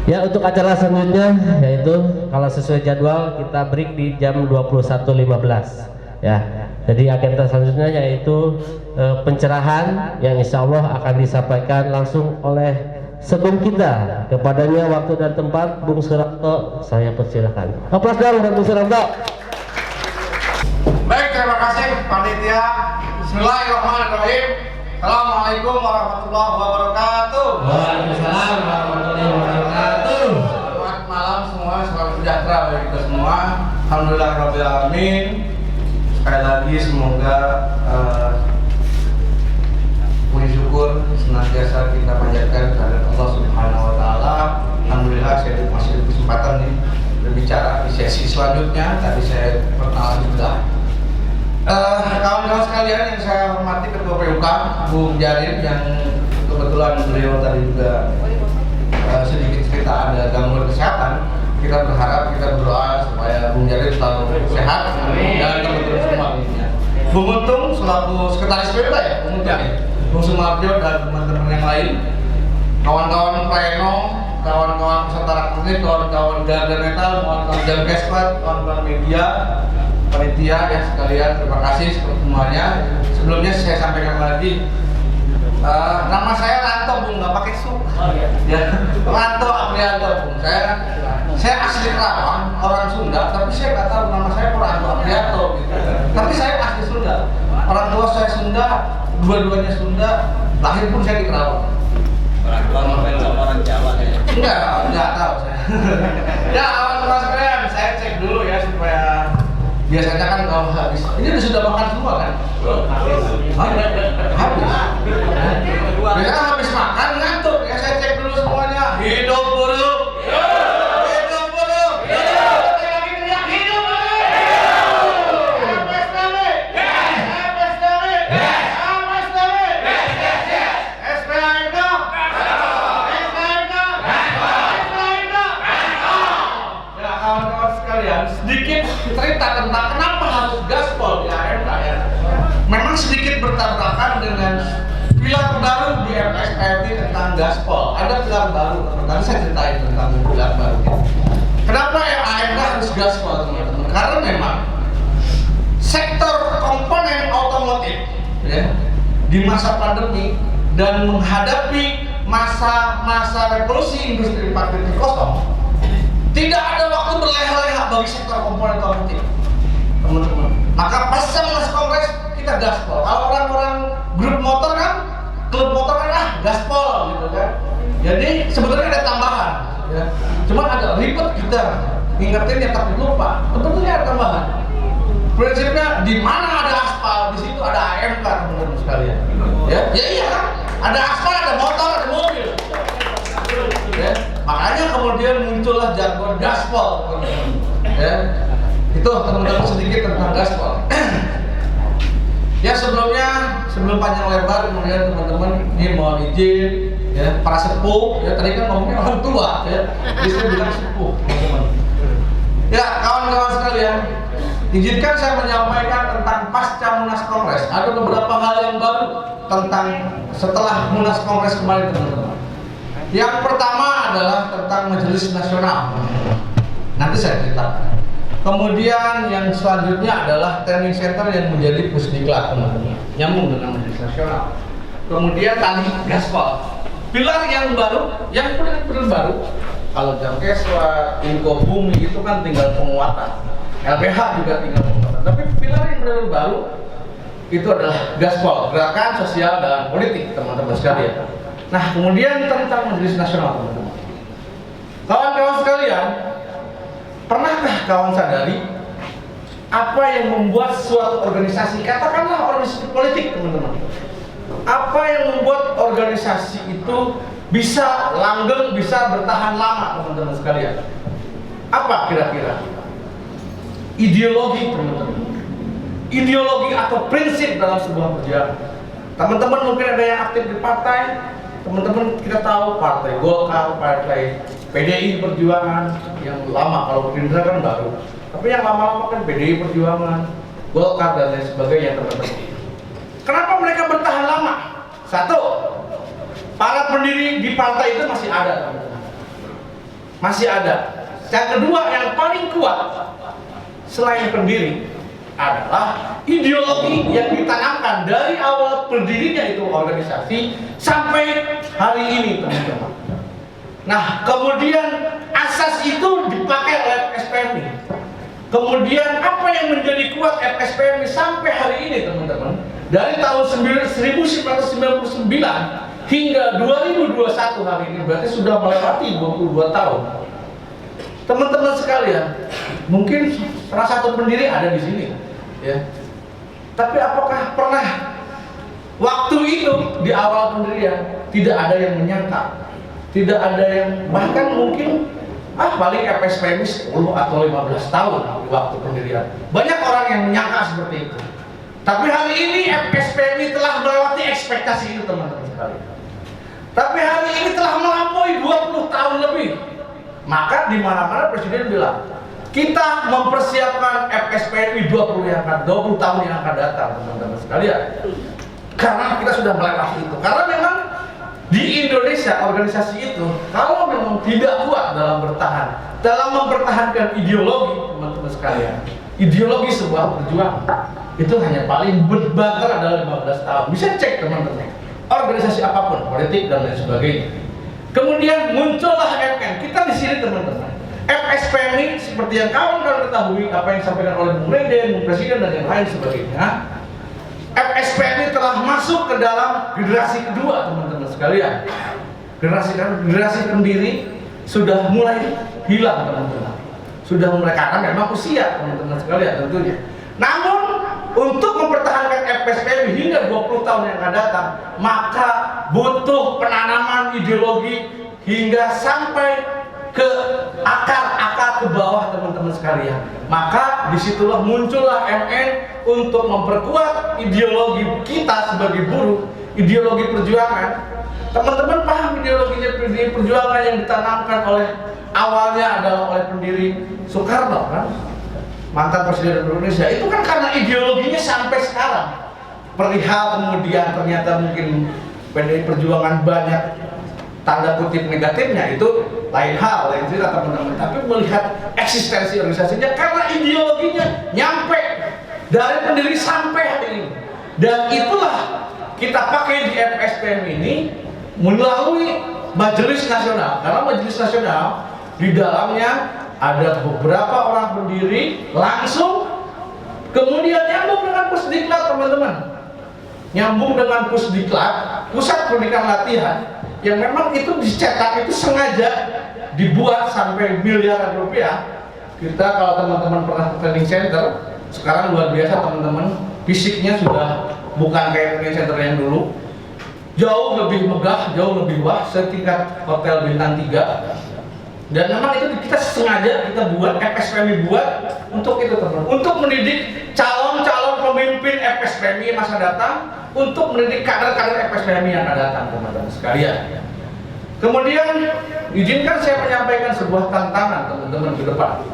Ya, untuk acara selanjutnya yaitu kalau sesuai jadwal kita break di jam 21.15 ya. Jadi agenda selanjutnya yaitu pencerahan yang insya Allah akan disampaikan langsung oleh sebelum kita. Kepadanya waktu dan tempat Bung Suranto, saya persilakan. Aplaus dong Bung Suranto. Baik, terima kasih panitia. Bismillahirrahmanirrahim. Assalamualaikum warahmatullahi wabarakatuh. Waalaikumsalam warahmatullahi wabarakatuh. Selamat malam semua, salam sejahtera bagi kita semua. Alhamdulillahirabbil alamin. Sekali lagi semoga puji syukur senantiasa kita panjatkan kepada Allah Subhanahu wa taala. Alhamdulillah saya masih ada kesempatan nih berbicara di sesi selanjutnya. Tadi saya perkenalan sudah. Kawan-kawan sekalian yang saya hormati, Ketua PUK Bung Jarin yang kebetulan beliau tadi juga sedikit cerita ada gangguan kesehatan. Kita berharap, kita berdoa supaya Bung Jarin selalu sehat dan teman-teman semua. Bung Untung selaku sekretaris PUK ya, Bung Untung ya, Bung Sumarjo dan teman-teman yang lain, kawan-kawan pleno, kawan-kawan peserta rakernas, kawan-kawan garda metal, kawan-kawan jam kespat, kawan-kawan media, panitia ya sekalian, terima kasih semuanya. Sebelumnya saya sampaikan lagi, nama saya Ranto Bung, nggak pakai su. Ya, Ranto Aprianto Bung. Saya asli Kerawang, orang Sunda, tapi saya nggak tahu nama saya Ranto Aprianto gitu. Tapi saya asli Sunda. Orang tua saya Sunda, dua-duanya Sunda. Lahir pun saya di Kerawang. Orang tua sama orang Jawa ya? Enggak tahu saya. Ya, kawan-kawan sekalian, saya cek dulu ya supaya biasanya kan kalau habis ini sudah makan semua kan? Habis. Biasanya habis makan ngantuk ya, saya cek dulu semuanya. Hidup buruh. Hidup buruh. Lagi teriak hidup buruh. SPSDB. SPSDB. SPSDB. SPAMK. Ya kawan-kawan sekalian, sedikit cerita tentang kenapa harus gaspol di AMK ya. Memang sedikit bertabrakan dengan pilar baru di MSPMI tentang gaspol. Ada pilar baru, teman-teman. Saya ceritain tentang pilar baru. Kenapa ya AMK harus gaspol, teman-teman? Karena memang sektor komponen otomotif ya, di masa pandemi dan menghadapi masa revolusi industri 4.0 tidak ada waktu berleha-leha bagi sektor komponen otomotif, teman-teman. Maka pasca Munas Kongres kita gaspol. Kalau orang-orang grup motor kan, klub motor kan gaspol gitu kan. Jadi sebenarnya ada tambahan ya. Cuma agak ribet kita ngingetin ya tapi lupa. Sebetulnya ada tambahan. Prinsipnya di mana ada aspal, di situ ada AMK, teman-teman sekalian. Ya iya kan? Ada aspal, ada motor, ada mobil. Ya, makanya kemudian muncullah jargon gaspol, teman-teman. Ya, itu teman-teman sedikit tentang gaspol. Ya sebelum panjang lebar kemudian teman-teman ini mohon izin ya para sepuh ya, tadi kan ngomongnya orang tua ya, jadi saya bilang sepuh teman-teman. Ya kawan-kawan sekalian, izinkan saya menyampaikan tentang pasca Munas Kongres. Ada beberapa hal yang baru tentang setelah Munas Kongres kemarin, teman-teman. Yang pertama adalah tentang Majelis Nasional. Nanti saya ceritakan. Kemudian yang selanjutnya adalah training center yang menjadi pusdiklat, teman-teman. Nyambung dengan Majelis Nasional. Kemudian tadi gaspol. Pilar yang baru, yang benar-benar baru. Kalau Jamkeswa, Inko Bumi itu kan tinggal penguatan. LBH juga tinggal penguatan. Tapi pilar yang benar-benar baru itu adalah gaspol, gerakan sosial dan politik, teman-teman sekalian. Nah, kemudian tentang Majelis Nasional, teman-teman. Kawan-kawan sekalian, pernahkah kawan sadari apa yang membuat suatu organisasi, katakanlah organisasi politik, teman-teman, apa yang membuat organisasi itu bisa langgeng, bisa bertahan lama, teman-teman sekalian? Apa kira-kira? Ideologi, teman-teman. Ideologi atau prinsip dalam sebuah perjuangan. Teman-teman mungkin ada yang aktif di partai. Teman-teman kita tahu partai Golkar, partai PDI Perjuangan yang lama, kalau Gerindra kan baru. Tapi yang lama-lama kan PDI Perjuangan, Golkar dan lain sebagainya, teman-teman. Kenapa mereka bertahan lama? Satu, para pendiri di partai itu masih ada, teman-teman. masih ada. Yang kedua yang paling kuat selain pendiri adalah ideologi yang ditanamkan dari awal berdirinya itu organisasi sampai hari ini, teman-teman. Nah, kemudian asas itu dipakai oleh FSPMI. Kemudian apa yang menjadi kuat FSPMI sampai hari ini, teman-teman? Dari tahun 1999 hingga 2021 hari ini, berarti sudah melewati 22 tahun. Teman-teman sekalian, mungkin salah satu pendiri ada di sini, ya. Tapi apakah pernah waktu itu di awal pendirian tidak ada yang menyangka, tidak ada yang bahkan mungkin paling FSPMI 10 atau 15 tahun di waktu pendirian. Banyak orang yang menyangka seperti itu. Tapi hari ini FSPMI telah melewati ekspektasi itu, teman-teman sekalian. Tapi hari ini telah melampaui 20 tahun lebih. Maka di mana-mana Presiden bilang, kita mempersiapkan FSPMI 20 tahun yang akan datang, teman-teman sekalian. Karena kita sudah melewati itu. Karena memang di Indonesia organisasi itu kalau memang tidak kuat dalam bertahan, dalam mempertahankan ideologi, teman-teman sekalian, ideologi sebuah perjuangan itu hanya paling berbanter adalah 15 tahun. Bisa cek, teman-teman, organisasi apapun, politik dan lain sebagainya. Kemudian muncullah MN. Kita di sini, teman-teman, FSPMI seperti yang kawan-kawan ketahui apa yang disampaikan oleh Bung Reden, Bung Presiden dan yang lain sebagainya. FSPMI telah masuk ke dalam generasi kedua, teman-teman sekalian. Generasi pendiri sudah mulai hilang, teman-teman. Sudah mulai, karena memang usia, teman-teman sekalian, tentunya. Namun untuk mempertahankan FSPMI hingga 20 tahun yang akan datang, maka butuh penanaman ideologi hingga sampai ke akar-akar ke bawah, teman-teman sekalian. Maka disitulah muncullah MN untuk memperkuat ideologi kita sebagai buruh, ideologi perjuangan. Teman-teman paham ideologinya perjuangan yang ditanamkan oleh awalnya adalah oleh pendiri Soekarno, kan? Mantan Presiden Indonesia. Itu kan karena ideologinya sampai sekarang. Perihal kemudian ternyata mungkin PDI Perjuangan banyak tanda kutip negatifnya, itu lain hal, lain cerita, teman-teman. Tapi melihat eksistensi organisasinya karena ideologinya nyampe dari pendiri sampai hari ini. Dan itulah kita pakai di FSPM ini melalui Majelis Nasional. Karena Majelis Nasional di dalamnya ada beberapa orang pendiri langsung, kemudian nyambung dengan Pusdiklat, teman-teman. Nyambung dengan Pusdiklat, Pusat Pendidikan Latihan, yang memang itu dicetak, itu sengaja dibuat sampai miliaran rupiah. Kita kalau teman-teman pernah ke training center, sekarang luar biasa, teman-teman. Fisiknya sudah bukan kayak training center yang dulu. Jauh lebih megah, jauh lebih wah, setingkat hotel bintang 3. Dan memang itu kita sengaja kita buat, FSPMI buat untuk itu, teman-teman. Untuk mendidik calon-calon pemimpin FSPMI masa datang, untuk mendidik kader-kader FSPMI yang akan datang, teman-teman sekalian. Kemudian izinkan saya menyampaikan sebuah tantangan, teman-teman, ke depan.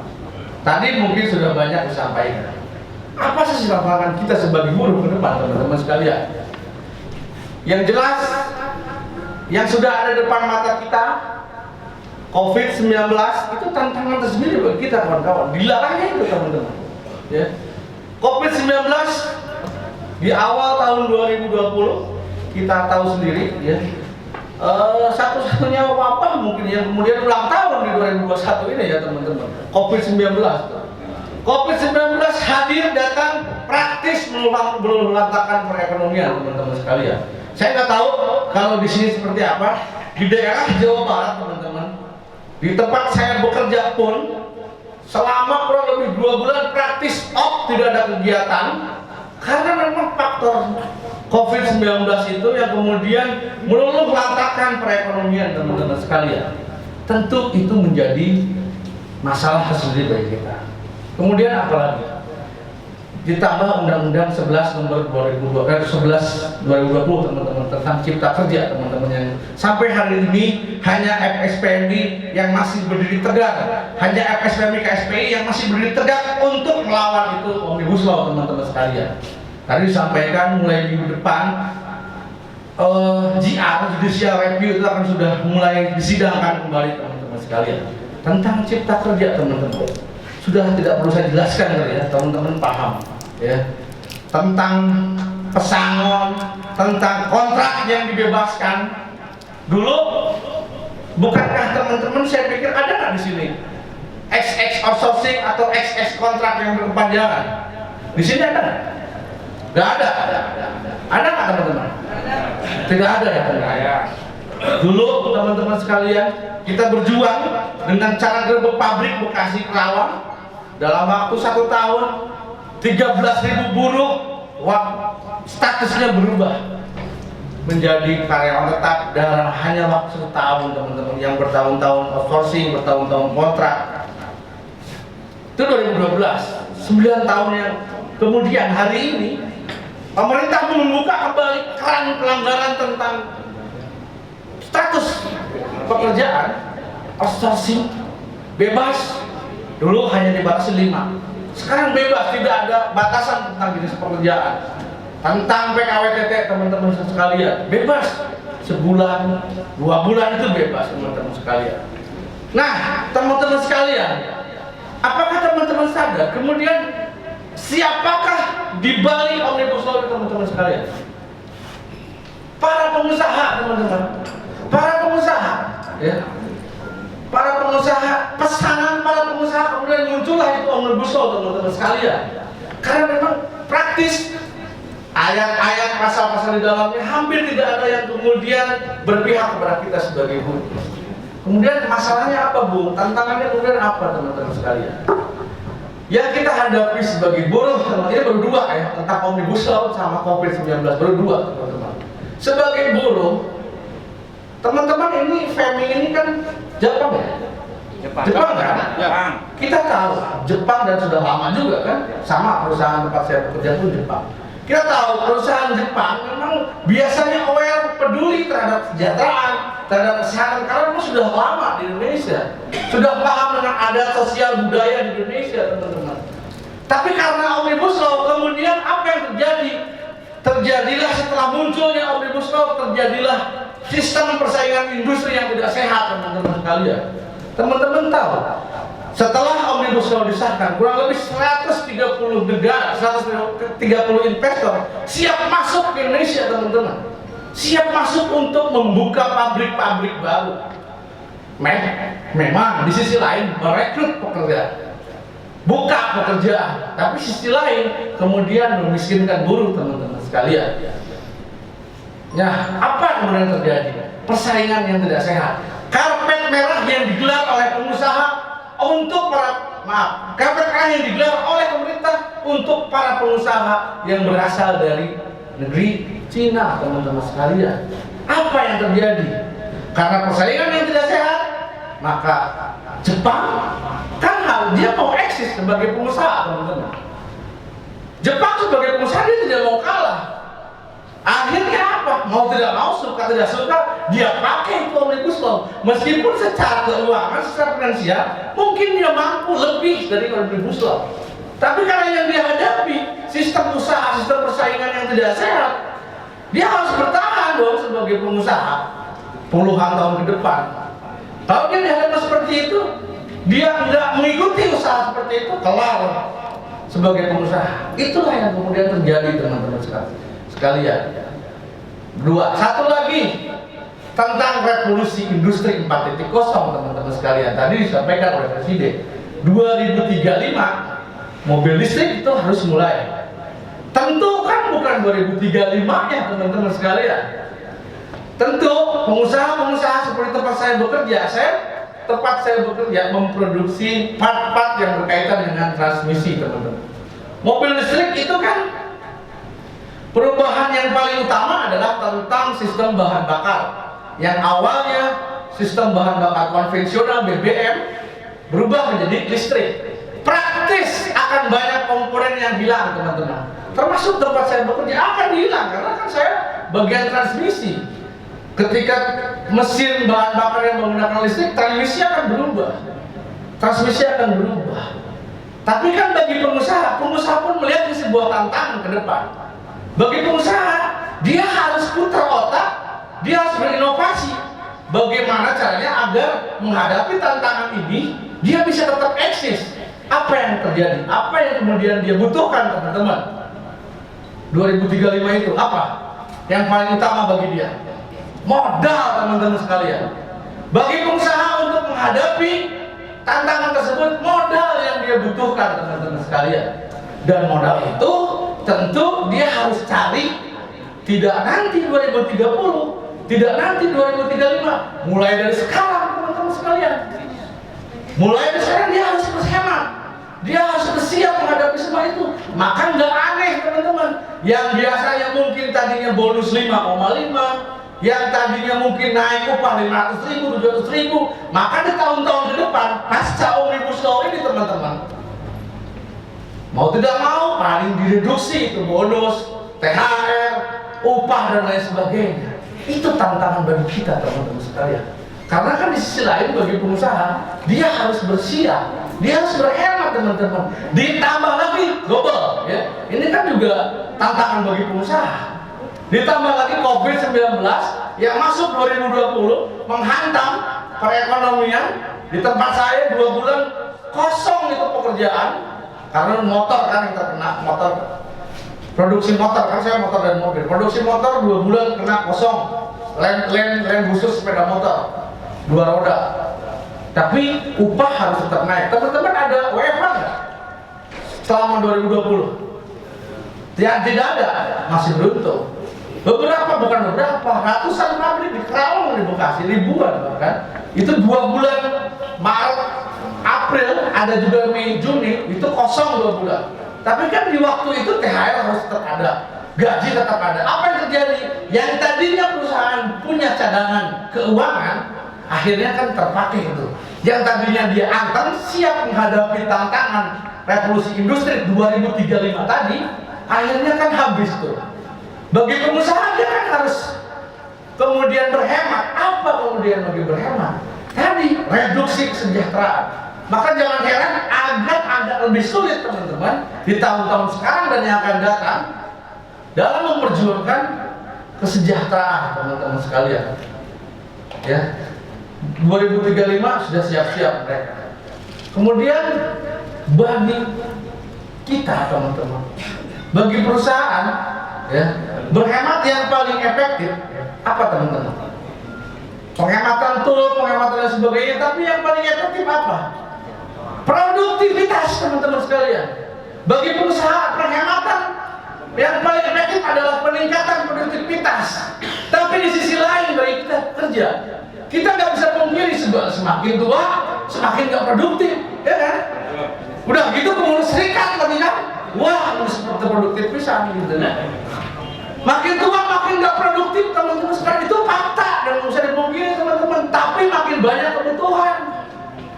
Tadi mungkin sudah banyak disampaikan. Apa sih tantangan kita sebagai buruh ke depan, teman-teman sekalian? Yang jelas, yang sudah ada depan mata kita, COVID-19 itu tantangan tersendiri bagi kita, kawan-kawan. Dilarangnya itu, teman-teman. Ya. COVID-19 di awal tahun 2020 kita tahu sendiri, ya. Satu-satunya wabah mungkin yang kemudian ulang tahun di 2021 ini, ya, teman-teman. COVID-19. COVID-19 hadir datang praktis meluluhlantakan perekonomian, teman-teman sekalian. Saya nggak tahu kalau di sini seperti apa. Di daerah Jawa Barat, teman-teman, di tempat saya bekerja pun selama kurang lebih 2 bulan praktis off, tidak ada kegiatan karena memang faktor COVID-19 itu yang kemudian meluluhlantakan perekonomian, teman-teman sekalian. Tentu itu menjadi masalah tersendiri bagi kita. Kemudian apalagi? Ditambah Undang-Undang 11 nomor 2020, teman-teman, tentang Cipta Kerja, teman-teman, yang sampai hari ini hanya FSPMI yang masih berdiri tegak, hanya FSPMI KSPI yang masih berdiri tegak untuk melawan itu Omnibus Law, teman-teman sekalian. Tadi disampaikan mulai minggu depan JR, Judicial Review, itu akan sudah mulai disidangkan kembali, teman-teman sekalian. tentang cipta kerja teman-teman. Sudah tidak perlu saya jelaskan kali ya, teman-teman paham ya. Tentang pesangon, tentang kontrak yang dibebaskan. Dulu bukankah teman-teman saya pikir ada nggak di sini XX outsourcing atau XX kontrak yang berkepanjangan? Di sini ada nggak? Nggak ada. Ada nggak teman-teman? Tidak ada ya teman-teman. Dulu teman-teman sekalian, kita berjuang dengan cara gerbek pabrik Bekasi Kerawang. Dalam waktu 1 tahun 13.000 buruh statusnya berubah menjadi karyawan tetap dalam hanya waktu 1 tahun teman-teman, yang bertahun-tahun outsourcing, bertahun-tahun kontrak. Itu 2012, 9 tahun yang kemudian hari ini pemerintah membuka kembali keran pelanggaran tentang status pekerjaan outsourcing bebas. Dulu hanya dibatasi 5, sekarang bebas, tidak ada batasan tentang jenis pekerjaan. Tentang PKWTT teman-teman sekalian, bebas sebulan, 2 bulan itu bebas teman-teman sekalian. Nah teman-teman sekalian, apakah teman-teman sadar kemudian siapakah di balik Omnibus Law teman-teman sekalian? Para pengusaha teman-teman, para pengusaha ya. Para pengusaha, pesanan para pengusaha, kemudian muncullah itu Omnibus Law teman-teman sekalian. Karena memang praktis, ayat-ayat pasal-pasal di dalamnya hampir tidak ada yang kemudian berpihak kepada kita sebagai buruh. Kemudian masalahnya apa Bu? Tantangannya kemudian apa teman-teman sekalian? Yang kita hadapi sebagai buruh, teman-teman, ini baru 2 ya, tentang Omnibus Law sama COVID-19, baru 2 teman-teman. Sebagai buruh, teman-teman ini FEMI ini kan Jepang ya? Jepang kan? Jepang. Kita tahu Jepang dan sudah lama juga kan, sama perusahaan tempat saya bekerja pun Jepang. Kita tahu perusahaan Jepang memang biasanya aware, peduli terhadap kesejahteraan, terhadap kesehatan, karena memang sudah lama di Indonesia, sudah paham dengan adat sosial budaya di Indonesia teman-teman. Tapi karena Omnibus Law kemudian apa yang terjadi? Terjadilah setelah munculnya Omnibus Law, terjadilah sistem persaingan industri yang tidak sehat teman-teman sekalian. Teman-teman tahu, setelah Omnibus Law disahkan, kurang lebih 130 negara, 130 investor siap masuk ke Indonesia teman-teman. Siap masuk untuk membuka pabrik-pabrik baru. Memang di sisi lain merekrut pekerja, buka pekerjaan, tapi sisi lain kemudian memiskinkan buruh teman-teman sekalian. Nah, apa kemudian terjadi? Persaingan yang tidak sehat. Karpet merah yang digelar oleh pengusaha untuk karpet merah yang digelar oleh pemerintah untuk para pengusaha yang berasal dari negeri Cina, teman-teman sekalian. Apa yang terjadi? Karena persaingan yang tidak sehat, maka Jepang kan dia mau eksis sebagai pengusaha, teman-teman. Jepang sebagai pengusaha dia tidak mau kalah. Akhirnya apa? Mau tidak mau, suka tidak suka, dia pakai itu Omnibus Law. Meskipun secara keuangan, secara finansial, mungkin dia mampu lebih dari Omnibus Law. Tapi karena yang dia hadapi, sistem usaha, sistem persaingan yang tidak sehat, dia harus bertahan dong sebagai pengusaha puluhan tahun ke depan. Kalau dia dihadapi seperti itu, dia tidak mengikuti usaha seperti itu, kelar sebagai pengusaha. Itulah yang kemudian terjadi teman-teman sekalian. Satu lagi tentang revolusi industri 4.0 teman-teman sekalian. Tadi disampaikan oleh Presiden 2035 mobil listrik itu harus mulai. Tentu kan bukan 2035-nya teman-teman sekalian. Tentu pengusaha-pengusaha seperti tempat saya bekerja memproduksi part-part yang berkaitan dengan transmisi teman-teman. Mobil listrik itu kan perubahan yang paling utama adalah tentang sistem bahan bakar. Yang awalnya sistem bahan bakar konvensional BBM berubah menjadi listrik. Praktis akan banyak komponen yang hilang teman-teman. Termasuk tempat saya bekerja akan hilang karena kan saya bagian transmisi. Ketika mesin bahan bakar yang menggunakan listrik, transmisi akan berubah. Tapi kan bagi pengusaha pun melihat ini sebuah tantangan ke depan. Bagi pengusaha, dia harus putar otak, dia harus berinovasi. bagaimana caranya agar menghadapi tantangan ini dia bisa tetap eksis. Apa yang terjadi? Apa yang kemudian dia butuhkan, teman-teman? 2035 itu apa? Yang paling utama bagi dia? Modal, teman-teman sekalian. Bagi pengusaha untuk menghadapi tantangan tersebut, modal yang dia butuhkan, teman-teman sekalian. Dan modal itu tentu dia harus cari tidak nanti 2030, tidak nanti 2035, mulai dari sekarang, teman-teman sekalian. Mulai dari sekarang dia harus berhemat, dia harus bersiap menghadapi semua itu. Maka nggak aneh, teman-teman, yang biasanya mungkin tadinya bonus 5,5, yang tadinya mungkin naik upah 500.000, 700.000, maka di tahun-tahun ke depan pasca Omnibus Law ini, teman-teman, mau tidak mau paling direduksi itu bonus, THR, upah dan lain sebagainya. Itu tantangan bagi kita, teman-teman sekalian. Karena kan di sisi lain bagi pengusaha, dia harus bersiap, dia harus berhemat, teman-teman. Ditambah lagi global, ya. Ini kan juga tantangan bagi pengusaha. Ditambah lagi COVID-19 yang masuk 2020 menghantam perekonomian. Di tempat saya 2 bulan kosong itu pekerjaan karena motor kan yang terkena, motor produksi motor kan, saya motor dan mobil. Produksi motor 2 bulan kena kosong. Lem khusus sepeda motor 2 roda. Tapi upah harus tetap naik. Teman-teman ada WFH nggak selama 2020? Ya, tidak ada, masih beruntung. Beberapa, bukan beberapa, ratusan pabrik di Kerawang, di Bekasi, ribuan bahkan. Itu 2 bulan Maret, April, ada juga Mei, Juni, itu kosong 2 bulan. Tapi kan di waktu itu THR harus tetap ada, gaji tetap ada. Apa yang terjadi? Yang tadinya perusahaan punya cadangan keuangan, akhirnya kan terpakai itu. Yang tadinya dia akan siap menghadapi tantangan revolusi industri 2035 tadi, akhirnya kan habis tuh. Bagi pengusaha dia kan harus kemudian berhemat. Apa kemudian bagi berhemat? Tadi reduksi kesejahteraan. Maka jangan heran agak lebih sulit, teman-teman, di tahun-tahun sekarang dan yang akan datang dalam memperjuangkan kesejahteraan, teman-teman sekalian. Ya, 2035 sudah siap-siap mereka. Kemudian bagi kita, teman-teman, bagi perusahaan, ya, berhemat yang paling efektif apa, teman-teman? Penghematan tool, penghematan dan sebagainya. Tapi yang paling efektif apa? Produktivitas, teman-teman sekalian. Bagi pengusaha, penghematan yang paling efektif adalah peningkatan produktivitas. Tapi di sisi lain bagi kita kerja, kita nggak bisa memilih semakin tua semakin nggak produktif, ya kan? Udah gitu pengurus serikat lagi kan? Wah, seperti produktif pisan gitu kan? Makin tua makin nggak produktif, teman-teman sekalian, itu fakta dan nggak usah dipungkiri, teman-teman. Tapi makin banyak kebutuhan,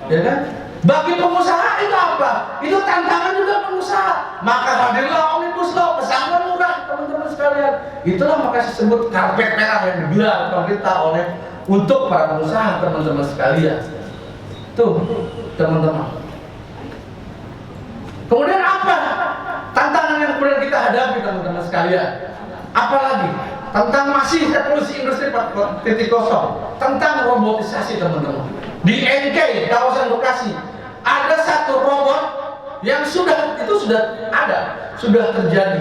ya kan? Bagi pengusaha itu apa? Itu tantangan juga pengusaha. Maka hadirlah Omnibus Law, pesangon murah, teman-teman sekalian. Itulah maka disebut karpet merah yang digelar pemerintah oleh untuk para pengusaha, teman-teman sekalian. Tuh, teman-teman. Kemudian apa tantangan yang kemudian kita hadapi, teman-teman sekalian? Apalagi tentang masih revolusi industri 4.0, tentang robotisasi, teman-teman. Di NK kawasan Bekasi ada satu robot yang sudah terjadi.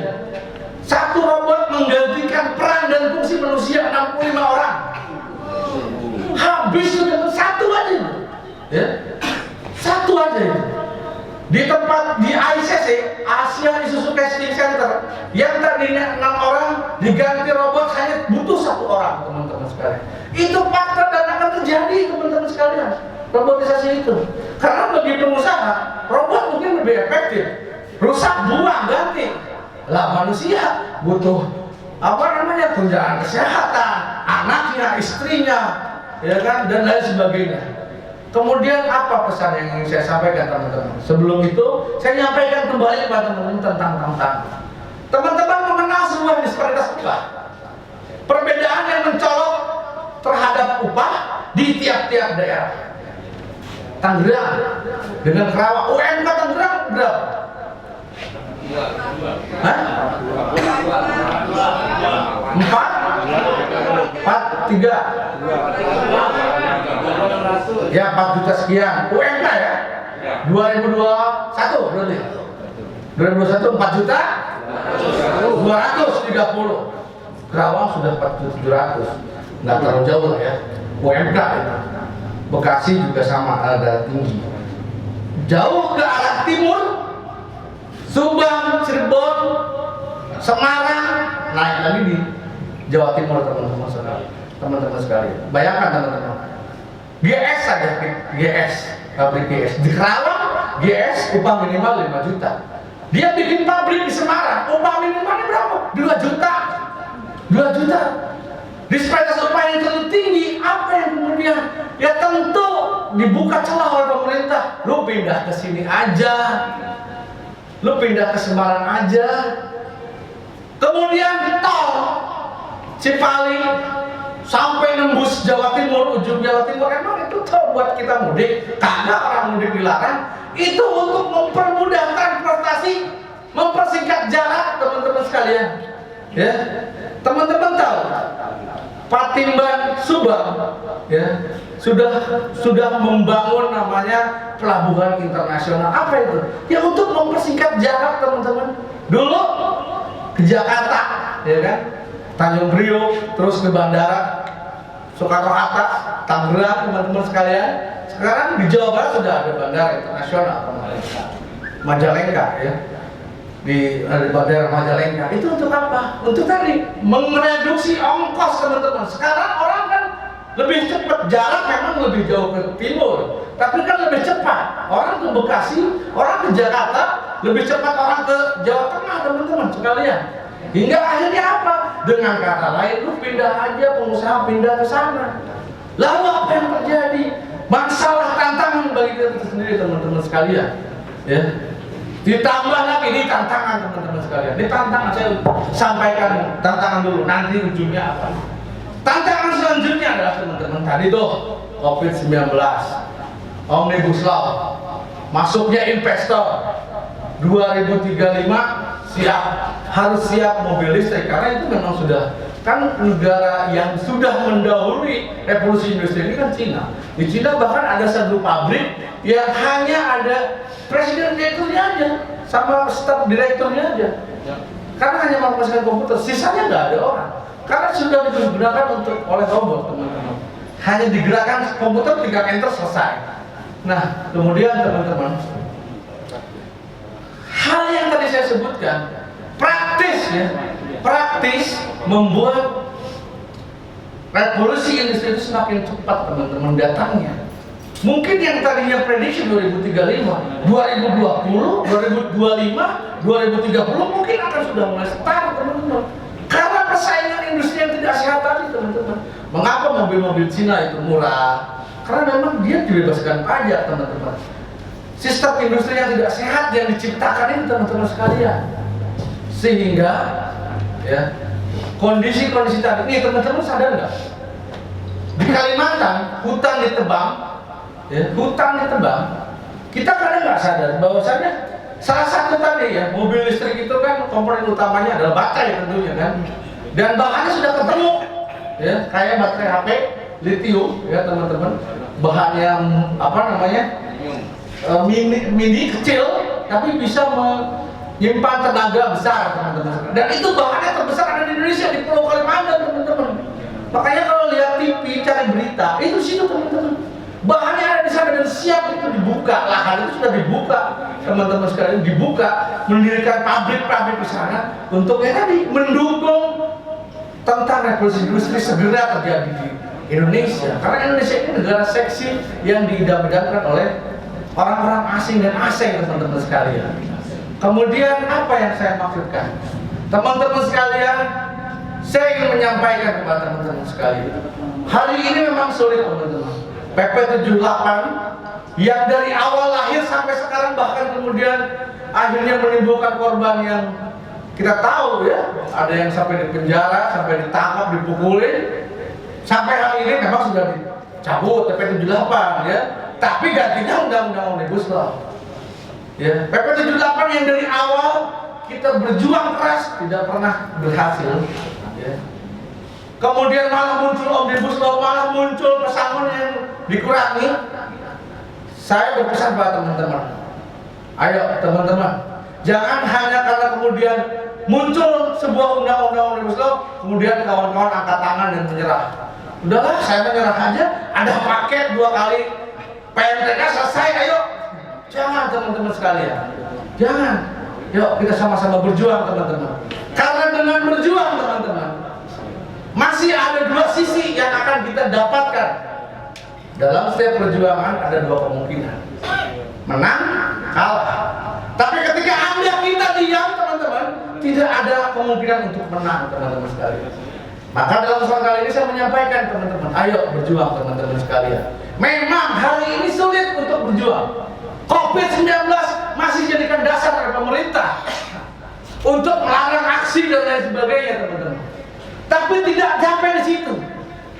Satu robot menggantikan peran dan fungsi manusia 65 orang. Habis sudah satu aja, ya, satu aja itu. Di tempat di ICC, Asia Isuzu Casting Center, yang tadinya 6 orang diganti robot hanya butuh 1 orang, teman-teman sekalian. Itu fakta dan akan terjadi, teman-teman sekalian, robotisasi itu. Karena bagi pengusaha, robot mungkin lebih efektif. Rusak, buang, ganti. Lah manusia butuh tunjangan kesehatan, anaknya, istrinya, ya kan, dan lain sebagainya. Kemudian apa pesan yang ingin saya sampaikan, teman-teman? Sebelum itu, saya nyampaikan kembali kepada teman-teman tentang tantangan. Teman-teman mengenal sebuah disparitas upah. Perbedaan yang mencolok terhadap upah di tiap-tiap daerah. Tangerang dengan Kerawang, UMK Tangerang berapa? 4? 4, 3? Ya 4 juta sekian. UMK ya? 2021 berarti. 2021 4 juta 230. Kerawang sudah 4.700. Nggak terlalu jauh lah ya. UMK itu. Bekasi juga sama, ada tinggi. Jauh ke arah timur, Subang, Cirebon, Semarang, naik lagi di Jawa Timur teman-teman sekalian. Bayangkan teman-teman, GS saja, GS, pabrik GS di Kerawang, GS upah minimal 5 juta. Dia bikin pabrik di Semarang, upah minimalnya berapa? 2 juta. 2 juta. Disparitas upah yang terlalu tinggi, apa yang kemudian? Ya tentu dibuka celah oleh pemerintah. Lu pindah ke sini aja, lu pindah ke Semarang aja. Kemudian tol Cipali sampai nembus Jawa Timur, ujung Jawa Timur, emang itu tol buat kita mudik? Kagak, orang mudik dilarang. Itu untuk mempermudah transportasi, mempersingkat jarak, teman-teman sekalian. Ya, teman-teman tahu Patimban Subang ya sudah membangun namanya pelabuhan internasional. Apa itu? Ya untuk mempersingkat jarak, teman-teman. Dulu ke Jakarta, ya kan, Tanjung Priok, terus ke bandara Soekarno-Hatta, Tangerang, teman-teman sekalian. Sekarang di Jawa Barat sudah ada bandara internasional, Majalengka ya. Di bandara Majalengka itu untuk apa? Untuk tadi mereduksi ongkos, teman-teman. Sekarang orang kan lebih cepat, jarak memang lebih jauh ke timur, tapi kan lebih cepat. Orang ke Bekasi, orang ke Jakarta, lebih cepat orang ke Jawa Tengah, teman-teman sekalian. Hingga akhirnya apa? Dengan kata lain, lu pindah aja, pengusaha pindah ke sana. Lalu apa yang terjadi? Masalah tantangan bagi kita sendiri, teman-teman sekalian. Ya. Ditambah lagi ini tantangan, teman-teman sekalian. Ini tantangan, saya sampaikan tantangan dulu, nanti ujungnya apa. Tantangan selanjutnya adalah, teman-teman, tadi tuh COVID-19, Omnibus Law, masuknya investor 2035 siap, harus siap mobil listrik, karena itu memang sudah, kan negara yang sudah mendahului revolusi industri ini kan Cina. Di Cina bahkan ada satu pabrik yang hanya ada presiden direkturnya aja sama staf direkturnya aja, karena hanya menggunakan komputer, sisanya nggak ada orang, karena sudah digunakan untuk oleh robot, teman-teman. Hanya digerakkan komputer, tinggal enter, selesai. Nah, kemudian teman-teman, hal yang tadi saya sebutkan praktis ya, praktis membuat revolusi industri itu semakin cepat, teman-teman, datangnya. Mungkin yang tadinya prediksi 2035, 2020, 2025, 2030 mungkin akan sudah mulai start, teman-teman. Karena persaingan industri yang tidak sehat tadi, teman-teman. Mengapa mobil-mobil Cina itu murah? Karena memang dia dibebaskan pajak, teman-teman. Sistem industri yang tidak sehat yang diciptakan ini, teman-teman sekalian. Sehingga ya, kondisi-kondisi tadi, ini teman-teman sadar nggak? Di Kalimantan, hutan ditebang, ya, hutan ditebang, kita kadang nggak sadar bahwasanya salah satu tadi ya, mobil listrik itu kan komponen utamanya adalah baterai tentunya kan, dan bahannya sudah ketemu, ya, kayak baterai HP lithium, ya teman-teman, bahannya apa namanya, mini kecil, tapi bisa menyimpan tenaga besar, teman-teman. Dan itu bahannya terbesar ada di Indonesia, di Pulau Kalimantan, teman-teman. Makanya kalau lihat TV cari berita, itu situ, teman-teman. Bahannya ada di sana dan siap itu dibuka, lahan itu sudah dibuka, teman-teman sekalian, dibuka, mendirikan pabrik-pabrik di sana untuk yang tadi mendukung tentang revolusi industri segera terjadi di Indonesia. Karena Indonesia ini negara seksi yang diidam-idamkan oleh orang-orang asing dan asing, teman-teman sekalian. Kemudian apa yang saya maksudkan, teman-teman sekalian, saya ingin menyampaikan kepada teman-teman sekalian, hari ini memang sulit, teman-teman. PP 78 yang dari awal lahir sampai sekarang, bahkan kemudian akhirnya menimbulkan korban yang kita tahu ya, ada yang sampai di penjara, sampai ditangkap, dipukulin, sampai hari ini memang sudah dicabut PP 78 ya, tapi gantinya undang-undang Omnibus Law ya. PP 78 yang dari awal kita berjuang keras tidak pernah berhasil ya. Kemudian malah muncul Omnibus Law, malah muncul pesangon yang dikurangi. Saya berpesan pada teman-teman, ayo teman-teman, jangan hanya karena kemudian muncul sebuah undang-undang Omnibus Law, kemudian kawan-kawan angkat tangan dan menyerah. Udahlah, saya menyerah aja, ada paket 2 kali PMTK selesai, ayo. Jangan teman-teman sekalian, jangan. Yuk kita sama-sama berjuang teman-teman. Karena dengan berjuang teman-teman, masih ada 2 sisi yang akan kita dapatkan. Dalam setiap perjuangan ada 2 kemungkinan, menang, kalah. Tapi ketika kita diam teman-teman, tidak ada kemungkinan untuk menang teman-teman sekalian. Maka dalam kesempatan kali ini saya menyampaikan teman-teman, ayo berjuang teman-teman sekalian. Memang hari ini sulit untuk berjuang. COVID-19 masih jadikan dasar oleh pemerintah untuk melarang aksi dan lain sebagainya teman-teman. Tapi tidak sampai di situ.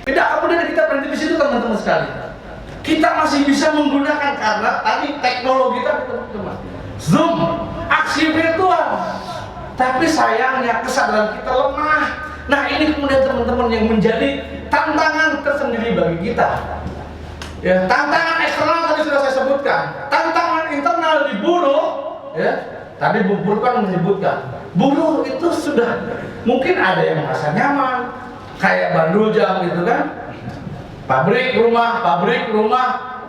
Tidak kemudian kita berhenti di situ teman-teman sekalian. Kita masih bisa menggunakan karena tadi teknologi tadi teman-teman. Zoom, aksi virtual. Tapi sayangnya kesadaran kita lemah. Nah ini kemudian teman-teman yang menjadi tantangan tersendiri bagi kita. Ya, tantangan eksternal tadi sudah saya sebutkan. Tantangan internal di buruh, ya. Tadi Bu Pur kan menyebutkan, buruh itu sudah mungkin ada yang merasa nyaman, kayak bandul jam gitu kan. Pabrik rumah,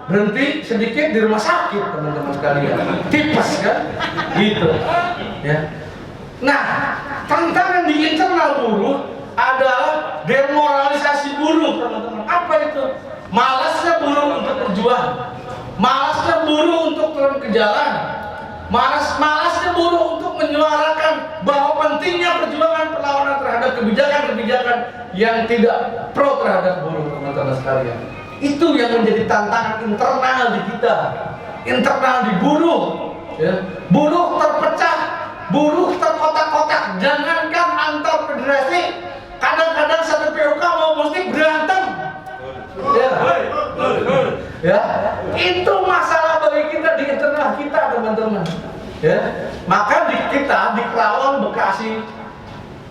berhenti sedikit di rumah sakit teman-teman sekalian. Tipes kan? Gitu. Ya. Nah, tantangan di internal buruh adalah demoralisasi buruh teman-teman. Apa itu? Malasnya buruh untuk berjuang, malasnya buruh untuk turun ke jalan, malasnya buruh untuk menyuarakan bahwa pentingnya perjuangan perlawanan terhadap kebijakan-kebijakan yang tidak pro terhadap buruh teman-teman sekalian. Itu yang menjadi tantangan internal di kita, internal di buruh. Ya. Buruh terpecah, buruh terkotak-kotak. Jangankan antar federasi, kadang-kadang satu PUK mau musik berantem. Ya, itu masalah bagi kita di internal kita teman-teman. Ya, maka di kita di Kerawang Bekasi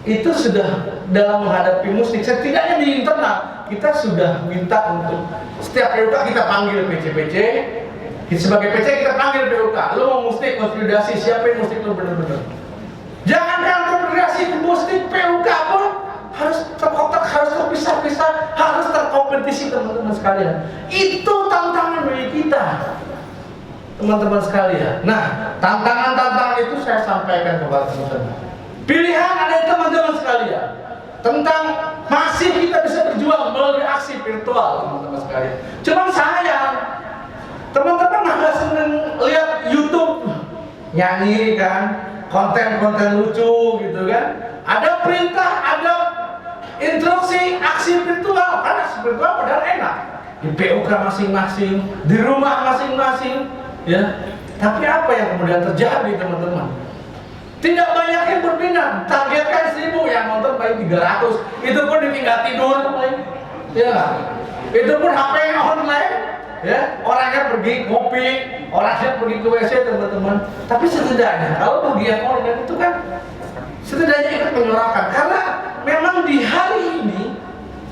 itu sudah dalam menghadapi musik, setidaknya di internal kita sudah minta untuk setiap PUK kita panggil PC. Sebagai PC kita panggil PUK, lo mau musik konsolidasi, siapin musik lo bener-bener. Jangankan konsolidasi musik, PUK pun harus terkotak, harus terpisah-pisah, harus terkompetisi teman-teman sekalian. Itu tantangan bagi kita, teman-teman sekalian. Nah, tantangan-tantangan itu saya sampaikan kepada teman-teman. Pilihan ada teman-teman sekalian tentang masih kita bisa berjuang melalui aksi virtual, teman-teman sekalian. Cuman sayang, teman-teman nggak seneng lihat YouTube nyanyi kan, konten-konten lucu gitu kan. Ada perintah, ada instruksi aksi virtual, karena aksi virtual padahal enak di PUK masing-masing, di rumah masing-masing, ya. Tapi apa yang kemudian terjadi teman-teman? Tidak banyak yang berminat. Targetkan 1000, yang nonton paling 300. Itu pun ditinggal tidur paling, ya. Itu pun HP online, ya. Orangnya pergi kopi, orangnya pergi ke WC teman-teman. Tapi setidaknya kalau bagian online itu kan setidaknya ikut menyuarakan, karena memang di hari ini,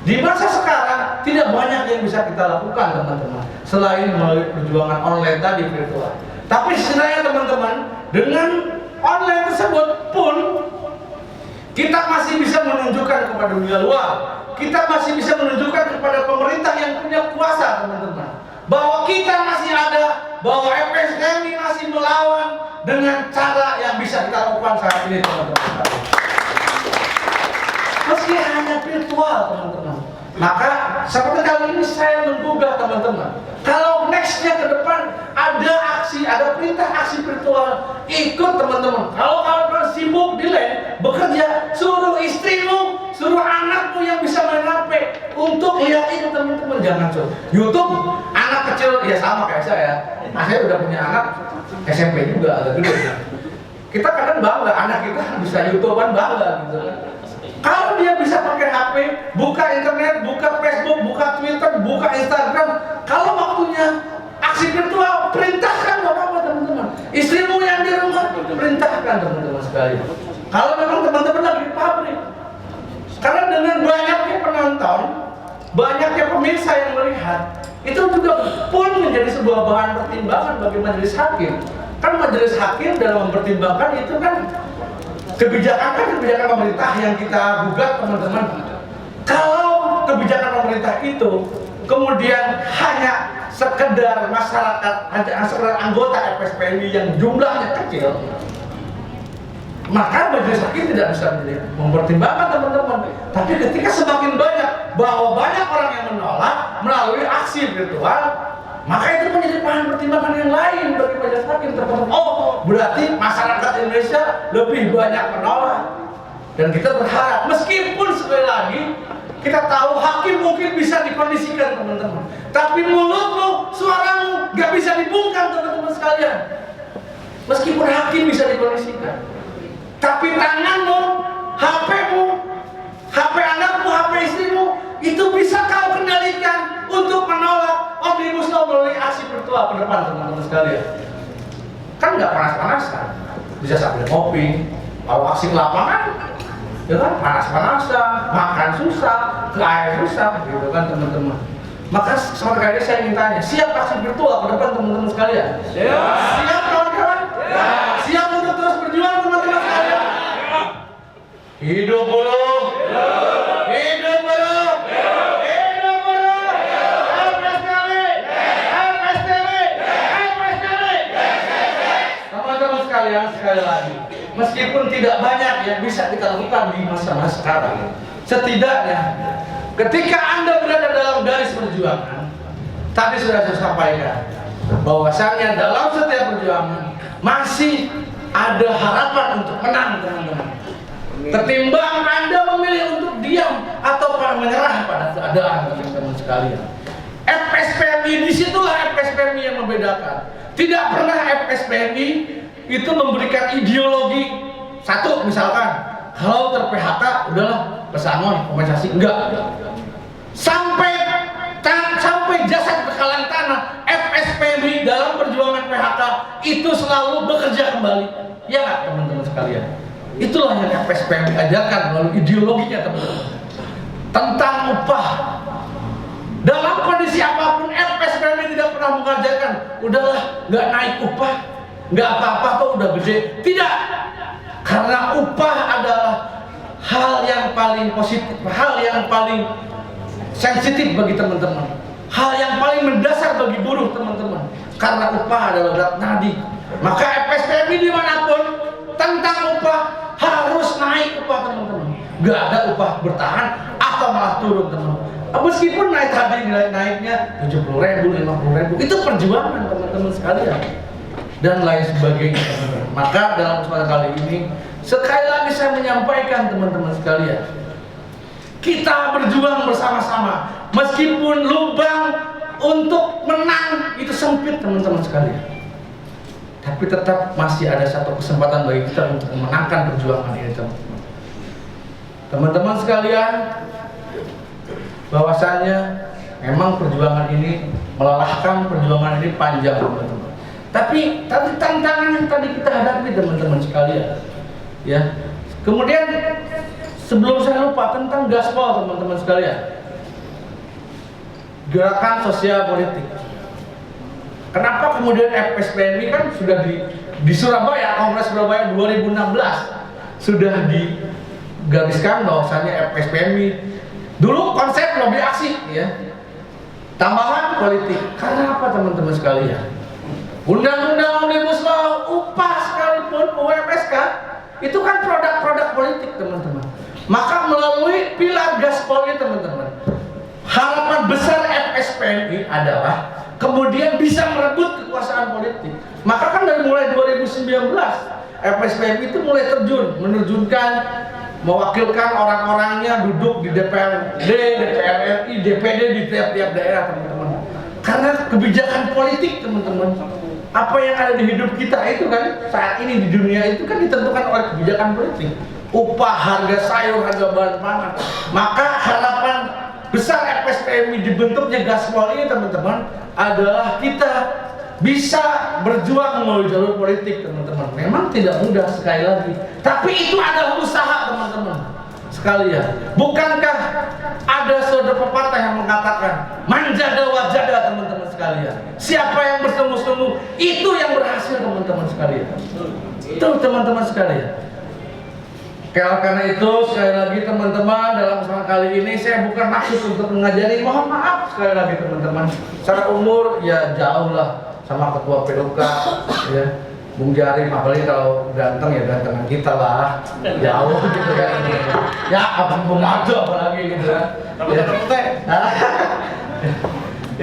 di masa sekarang tidak banyak yang bisa kita lakukan teman-teman selain melalui perjuangan online tadi virtual. Tapi setidaknya teman-teman, dengan online tersebut pun kita masih bisa menunjukkan kepada dunia luar, kita masih bisa menunjukkan kepada pemerintah yang punya kuasa teman-teman, bahwa kita masih ada, bahwa FSMI masih melawan dengan cara yang bisa kita lakukan saat ini teman-teman. Meski hanya virtual teman-teman. Maka seperti kali ini saya menggugah teman-teman, kalau nextnya ke depan ada aksi, ada perintah aksi virtual, ikut teman-teman. Kalau kalian sibuk di LAN, bekerja, suruh istrimu, suruh anakmu yang bisa main HP untuk lihat itu teman-teman. Jangan suruh YouTube, anak kecil ya sama kayak saya. Saya udah punya anak SMP juga, agak gede. Kita kadang bangga, anak kita bisa YouTubean, bangga gitu. Kalau dia bisa pakai HP, buka internet, buka Facebook, buka Twitter, buka Instagram, kalau waktunya aksi virtual, perintahkan apa-apa teman-teman. Istrimu yang di rumah, perintahkan teman-teman sekalian. Kalau memang teman-teman lagi di pabrik, karena dengan banyaknya penonton, banyaknya pemirsa yang melihat, itu juga pun menjadi sebuah bahan pertimbangan bagi majelis hakim. Kan majelis hakim dalam mempertimbangkan itu kan kebijakan pemerintah yang kita gugat, teman-teman. Kalau kebijakan pemerintah itu kemudian hanya sekedar masyarakat, hanya sekedar anggota FSPMI yang jumlahnya kecil, maka majelis hakim tidak bisa mempertimbangkan, teman-teman. Tapi ketika semakin banyak, bahwa banyak orang yang menolak melalui aksi virtual, maka itu menjadi bahan pertimbangan yang lain bagi majelis hakim, teman-teman. Oh, berarti masyarakat Indonesia lebih banyak menolak. Dan kita berharap, meskipun sekali lagi kita tahu hakim mungkin bisa dikondisikan, teman-teman, tapi mulutmu, suaramu gak bisa dibungkam, teman-teman sekalian. Meskipun hakim bisa dikondisikan, tapi tanganmu, HP-mu, HP anakmu, HP istrimu, itu bisa kau kendalikan untuk menolak Omnibus Law melalui aksi virtual ke depan, teman-teman sekalian. Kan nggak panas-panasan, bisa sambil kopi. Kalau aksi ke lapangan, ya kan panas-panasan, makan susah, ke air susah, gitu kan, teman-teman. Maka sebenarnya saya ingin tanya, siap aksi virtual ke depan, teman-teman sekalian? Siap, kawan-kawan? Siap untuk terus berjuang, teman-teman sekalian? Hidup buruh! Hidup buruh! Hidup buruh! FSPMI! FSPMI! FSPMI! Teman-teman sekalian, sekali lagi, meskipun tidak banyak yang bisa kita lakukan di masa-masa sekarang, setidaknya ketika Anda berada dalam garis perjuangan, tadi sudah saya sampaikan bahwasannya dalam setiap perjuangan masih ada harapan untuk menang, teman-teman. Ketimbang Anda memilih untuk diam atau menyerah pada keadaan, teman-teman sekalian. FSPMI, disitulah FSPMI yang membedakan. Tidak pernah FSPMI itu memberikan ideologi satu, misalkan kalau ter-PHK udahlah pesangon kompensasi, enggak. Sampai jasad bekalan tanah, FSPMI dalam perjuangan PHK itu selalu bekerja kembali. Ya nggak, teman-teman sekalian? Itulah yang FSPMI ajarkan melalui ideologinya, teman-teman, tentang upah. Dalam kondisi apapun FSPMI tidak pernah mengajarkan udahlah nggak naik upah, nggak apa-apa kok udah gede. Tidak, karena upah adalah hal yang paling positif, hal yang paling sensitif bagi teman-teman, hal yang paling mendasar bagi buruh, teman-teman. Karena upah adalah urat nadi. Maka FSPMI dimanapun tentang upah harus naik upah, teman-teman. Gak ada upah bertahan atau malah turun, teman-teman. Meskipun naik tadi naiknya 70.000, 50.000, itu perjuangan, teman-teman sekalian, dan lain sebagainya, teman-teman. Maka dalam kesempatan kali ini sekali lagi saya menyampaikan, teman-teman sekalian, kita berjuang bersama-sama. Meskipun lubang untuk menang itu sempit, teman-teman sekalian, tapi tetap masih ada satu kesempatan bagi kita untuk memenangkan perjuangan ini, teman-teman. Teman-teman sekalian, bahwasanya memang perjuangan ini melelahkan, perjuangan ini panjang, teman-teman. Tapi tantangan yang tadi kita hadapi, teman-teman sekalian, ya. Kemudian sebelum saya lupa tentang gaspol, teman-teman sekalian, gerakan sosial politik. Kenapa kemudian FSPMI kan sudah di Surabaya, Kongres Surabaya 2016 sudah digariskan bahwasannya FSPMI dulu konsep lobby aksi, ya, tambahan politik. Karena apa, teman-teman sekalian? Undang-undang Omnibus Law, upah sekalipun, UMSK itu kan produk-produk politik, teman-teman. Maka melalui pilar gaspol ini, teman-teman, harapan besar FSPMI adalah kemudian bisa merebut kekuasaan politik. Maka kan dari mulai 2019 FSPMI itu mulai menerjunkan, mewakilkan orang-orangnya duduk di DPRD, DPR RI, DPD di tiap-tiap daerah, teman-teman. Karena kebijakan politik, teman-teman, apa yang ada di hidup kita itu kan saat ini di dunia itu kan ditentukan oleh kebijakan politik. Upah, harga sayur, harga bahan pangan. Maka harapan besar FSPMI dibentuknya gaspol ini, teman-teman, adalah kita bisa berjuang melalui jalur politik, teman-teman. Memang tidak mudah, sekali lagi, tapi itu adalah usaha, teman-teman. sekalian. Bukankah ada suatu pepatah yang mengatakan manjada wajada, teman-teman sekalian. Siapa yang bersungguh-sungguh itu yang berhasil, teman-teman sekalian. Itu teman-teman sekalian. Karena itu sekali lagi teman-teman, dalam kesempatan kali ini saya bukan maksud untuk mengajari, mohon maaf sekali lagi teman-teman. Secara umur ya jauh lah sama ketua PDK ya. Bung Jarim, apalagi kalau ganteng ya gantengan kita lah, jauh gitu kan. Ya apa Bung Majo apalagi gitu kan.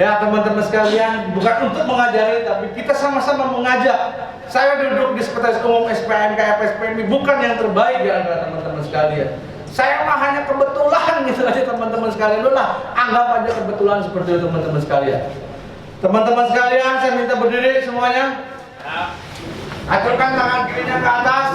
Ya teman-teman sekalian, bukan untuk mengajari tapi kita sama-sama mengajak. Saya duduk di Sekretaris Umum SPM KFSPMI bukan yang terbaik di antara teman-teman sekalian. Saya mah hanya kebetulan gitu aja teman-teman sekalian. Lah, anggap aja kebetulan seperti itu teman-teman sekalian. Teman-teman sekalian, saya minta berdiri semuanya. Aturkan tangan kirinya ke atas.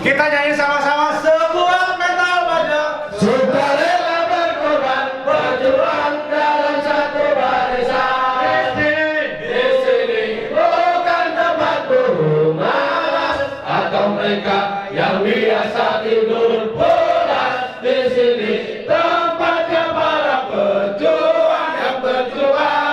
Kita nyanyi sama-sama sebuah metal baja. Sudah rela berkorban, berjuang dalam satu barisan. Di sini bukan tempat berhubungan atau mereka yang biasa tidur pulas. Di sini tempatnya para pejuang yang berjuang.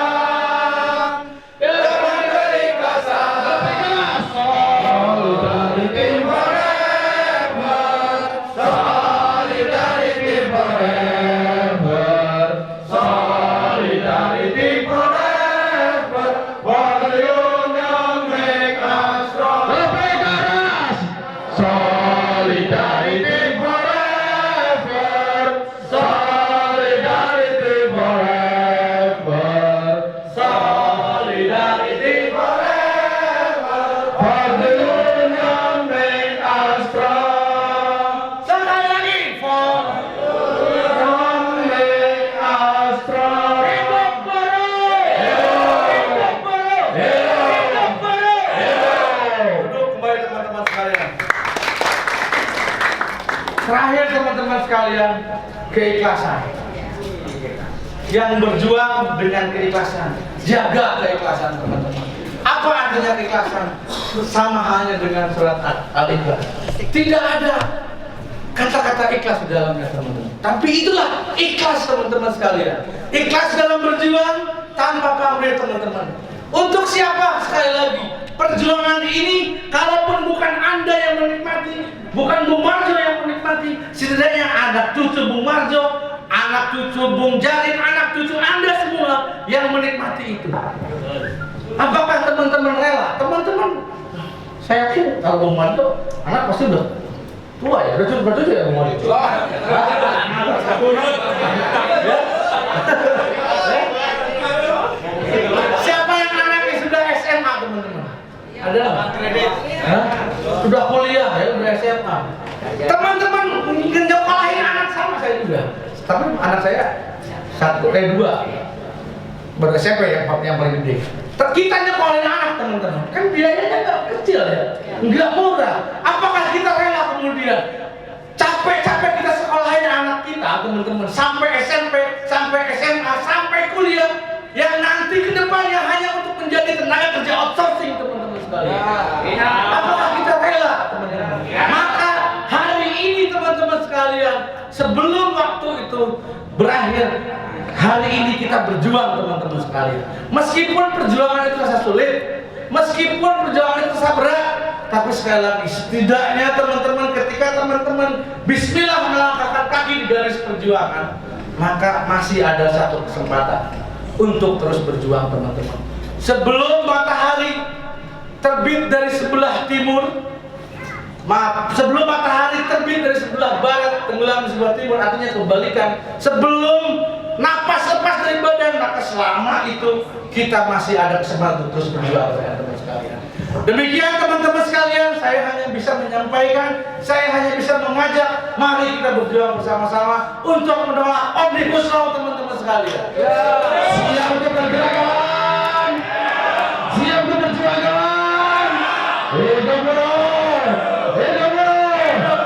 Terakhir teman-teman sekalian, keikhlasan. Yang berjuang dengan keikhlasan, jaga keikhlasan teman-teman. Apa artinya keikhlasan? Sama halnya dengan surat Al-Ikhlas. Tidak ada kata-kata ikhlas di dalamnya teman-teman. Tapi itulah ikhlas teman-teman sekalian. Ikhlas dalam berjuang tanpa pamrih teman-teman. Untuk siapa? Sekali lagi, perjuangan ini kalaupun bukan Anda yang menikmati, bukan Bung Marjo yang menikmati, setidaknya anak cucu Bung Marjo, anak cucu Bung Jarim, anak cucu Anda semua yang menikmati itu. Apakah teman-teman rela? Teman-teman, saya yakin kalau Bung Marjo, anak pasti udah tua ya, udah cucu ya Bung Marjo. Siapa yang anaknya sudah SMA teman-teman? Ada nggak? Sudah kuliah ya, udah SMA. Teman-teman ngejokolain anak sama saya juga. Tapi anak saya dua ber SMP yang paling gede. Kita nyekolin anak teman-teman, kan biayanya nggak kecil ya, nggak murah. Apakah kita rela kemudian capek-capek kita sekolahin anak kita teman-teman sampai SMP, sampai SMA, sampai kuliah, yang nanti kedepannya hanya untuk menjadi tenaga kerja outsourcing teman-teman sekalian. Apakah kita rela teman-teman? Maka hari ini teman-teman sekalian, sebelum waktu itu berakhir, hari ini kita berjuang teman-teman sekalian. Meskipun perjuangan itu terasa sulit, meskipun perjuangan itu terasa berat, tapi sekali lagi setidaknya teman-teman ketika teman-teman bismillah melangkahkan kaki di garis perjuangan, maka masih ada satu kesempatan untuk terus berjuang teman-teman. Sebelum matahari terbit dari sebelah timur, sebelum matahari terbit dari sebelah barat, tenggelam di sebelah timur, artinya kebalikan. Sebelum napas lepas dari badan, maka selama itu kita masih ada kesempatan untuk terus berjuang teman-teman sekalian. Demikian teman-teman sekalian, saya hanya bisa menyampaikan, saya hanya bisa mengajak, mari kita berjuang bersama-sama untuk menolak Omnibus Law teman-teman sekalian. Siap untuk bergerakan, siap untuk berjuang, hidup buruh, hidup buruh,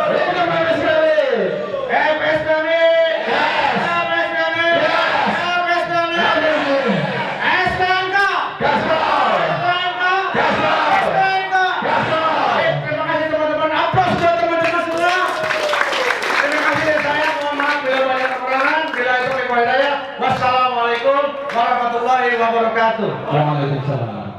hidup MSPMI, MSPMI, MSPMI, MSPMI, STNK, Gaspol, terima kasih teman-teman, aplaus buat teman-teman semua. Terima kasih dari saya. Assalamualaikum warahmatullahi wabarakatuh. Waalaikumsalam.